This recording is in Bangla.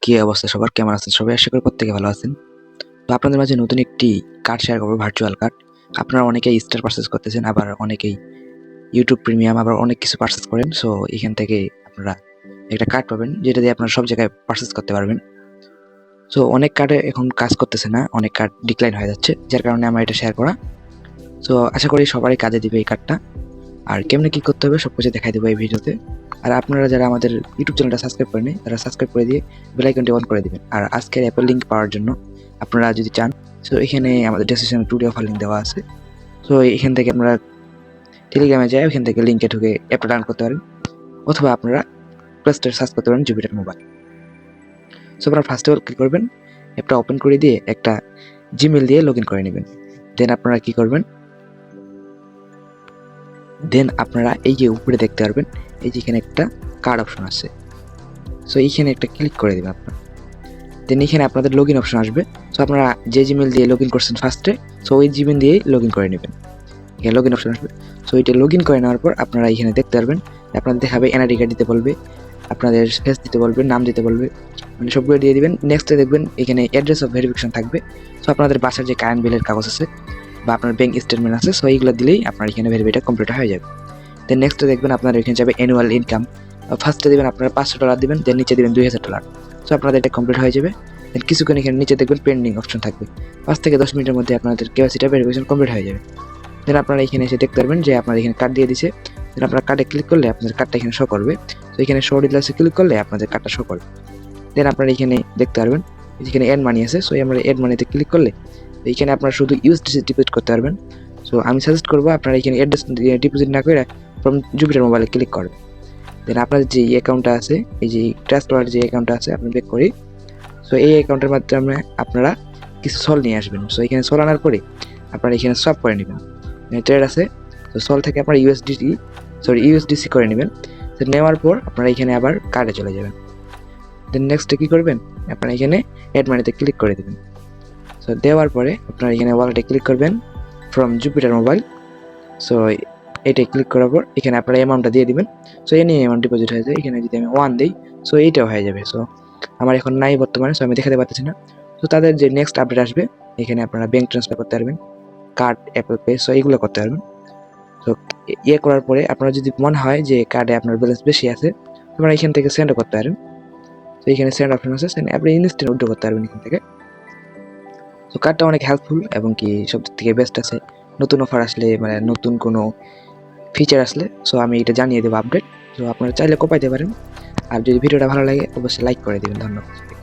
কি অবস্থা সবার, কেমন আছেন সবাই? আশা করি প্রত্যেকে ভালো আছেন। তো আপনাদের মাঝে নতুন একটি কার্ড শেয়ার করবো, ভার্চুয়াল কার্ড। আপনারা অনেকেই স্টার পারচেজ করতেছেন, আবার অনেকেই ইউটিউব প্রিমিয়াম, আবার অনেক কিছু পারচেজ করেন। সো এখান থেকে আপনারা একটা কার্ড পাবেন, যেটা দিয়ে আপনারা সব জায়গায় পারচেজ করতে পারবেন। সো অনেক কার্ডে এখন কাজ করতেছে না, অনেক কার্ড ডিক্লাইন হয়ে যাচ্ছে, যার কারণে আমার এটা শেয়ার করা। সো আশা করি সবারই কাজে দিবে এই কার্ডটা। আর কেমনে কি করতে হবে সবকিছু দেখাই দেবো এই ভিডিওতে। আর আপনারা যারা আমাদের ইউটিউব চ্যানেলটা সাবস্ক্রাইব করেনি, তারা সাবস্ক্রাইব করে দিয়ে বেল আইকনটি অন করে দিবেন। আর আজকের অ্যাপের লিঙ্ক পাওয়ার জন্য আপনারা যদি চান, সো এখানে আমাদের ডেসক্রিপশনে টুডে অফার লিঙ্ক দেওয়া আছে। সো এখান থেকে আপনারা টেলিগ্রামে যায়, ওখান থেকে লিঙ্কে ঢুকে অ্যাপটা ডাউনলোড করতে পারেন, অথবা আপনারা প্লে স্টোরে সার্চ করতে পারেন জুপিটার মোবাইল। সো আপনারা ফার্স্ট অফ অল কী করবেন, অ্যাপটা ওপেন করে দিয়ে একটা জিমেল দিয়ে লগ ইন করে নেবেন। দেন আপনারা কি করবেন, আপনারা এই যে উপরে দেখতে পারবেন, এই যে এখানে একটা কার্ড অপশন আছে। সো এইখানে একটা ক্লিক করে দেবেন আপনারা। দেন এখানে আপনাদের লগ ইন অপশন আসবে। সো আপনারা যে জিমেল দিয়ে লগ ইন করছেন ফার্স্টে, সো ওই জিমেল দিয়েই লগ ইন করে নেবেন। এখানে লগ ইন অপশন আসবে। সো এটা লগ ইন করে নেওয়ার পর আপনারা এখানে দেখতে পারবেন, আপনাদের দেখাবে এনআইডি কার্ড দিতে বলবে, আপনাদের ফেস দিতে বলবে, নাম দিতে বলবে, মানে সবগুলো দিয়ে দিবেন। নেক্সটে দেখবেন এখানে অ্যাড্রেস অফ ভেরিফিকেশন থাকবে। সো আপনাদের বাসার যে কারেন্ট বিলের কাগজ আছে বা আপনার ব্যাংক স্টেটমেন্ট আছে, সো এইগুলো দিলেই আপনার এখানে ভেরিফাইটা কমপ্লিট হয়ে যাবে। দেন নেক্সটে দেখবেন আপনার এখানে যাবে অ্যানুয়াল ইনকাম। ফার্স্টে দেবেন আপনারা $500 দিবেন, দেন নিচে দেবেন $2000। সো আপনাদের এটা কমপ্লিট হয়ে যাবে। দেন কিছুক্ষণ এখানে নিচে দেখবেন পেন্ডিং অপশন থাকবে, 5 থেকে 10 মিনিটের মধ্যে আপনাদের কেওয়াইসিটা ভেরিফিকেশন কমপ্লিট হয়ে যাবে। দেন আপনারা এখানে এসে দেখতে পারবেন যে আপনার এখানে কার্ড দিয়ে দিছে। দেন আপনারা কার্ডে ক্লিক করলে আপনাদের কার্ডটা এখানে শো করবে। তো এখানে শো ডিটেইলসে ক্লিক করলে আপনাদের কার্ডটা শো করবে। দেন আপনারা এখানে দেখতে পারবেন এখানে এড মানি আছে। সো আমরা এড মানিতে ক্লিক করলে এইখানে আপনারা শুধু ইউএসডিসি ডিপোজিট করতে পারবেন। সো আমি সাজেস্ট করবো আপনারা এখানে অ্যাড্রেস ডিপোজিট না করে ফ্রম জুপিটার মোবাইলে ক্লিক করবেন। দেন আপনাদের যে অ্যাকাউন্টটা আছে, এই যে ট্রাস্ট ওয়ালেট যে অ্যাকাউন্টটা আছে, আপনি বেক করি। সো এই অ্যাকাউন্টের মাধ্যমে আপনারা কিছু সল নিয়ে আসবেন। সো এখানে সল আনার পরে আপনারা এখানে সব করে নেবেন, ট্রেড আছে। তো সল থেকে আপনারা ইউএসডিসি করে নেবেন। তো নেওয়ার পর আপনারা এখানে আবার কার্ডে চলে যাবেন। দেন নেক্সটে কী করবেন, আপনারা এখানে অ্যাড মানিতে ক্লিক করে দেবেন। সো দেওয়ার পরে আপনারা এখানে ওয়ালেটে ক্লিক করবেন ফ্রম জুপিটার মোবাইল। সো এটাই ক্লিক করার পর এখানে আপনারা অ্যামাউন্টটা দিয়ে দিবেন। সো এ নিয়ে অ্যামাউন্ট ডিপোজিট হয়ে যায়। এখানে যদি আমি 1 দিই, সো এইটাও হয়ে যাবে। সো আমার এখন নাই বর্তমানে, সো আমি দেখাতে পারতেছি না। তো তাদের যে নেক্সট আপডেট আসবে, এখানে আপনারা ব্যাংক ট্রান্সফার করতে পারবেন, কার্ড, অ্যাপল পে, সো এইগুলো করতে পারবেন। তো ইয়ে করার পরে আপনার যদি মনে হয় যে কার্ডে আপনার ব্যালেন্স বেশি আছে, আপনারা এখান থেকে সেন্ডও করতে পারেন। তো এখানে সেন্ড অপশন আছে, আপনি ইনস্ট্যান্ট উইথড্র করতে পারবেন এখান থেকে। তো কার্ডটা অনেক হেল্পফুল এবং কি সব থেকে বেস্ট আছে। নতুন অফার আসলে, মানে নতুন কোনো ফিচার আসলে, সো আমি এটা জানিয়ে দেবো আপডেট। তো আপনারা চাইলে কোপাইতে পারেন। আর যদি ভিডিওটা ভালো লাগে অবশ্যই লাইক করে দেবেন। ধন্যবাদ।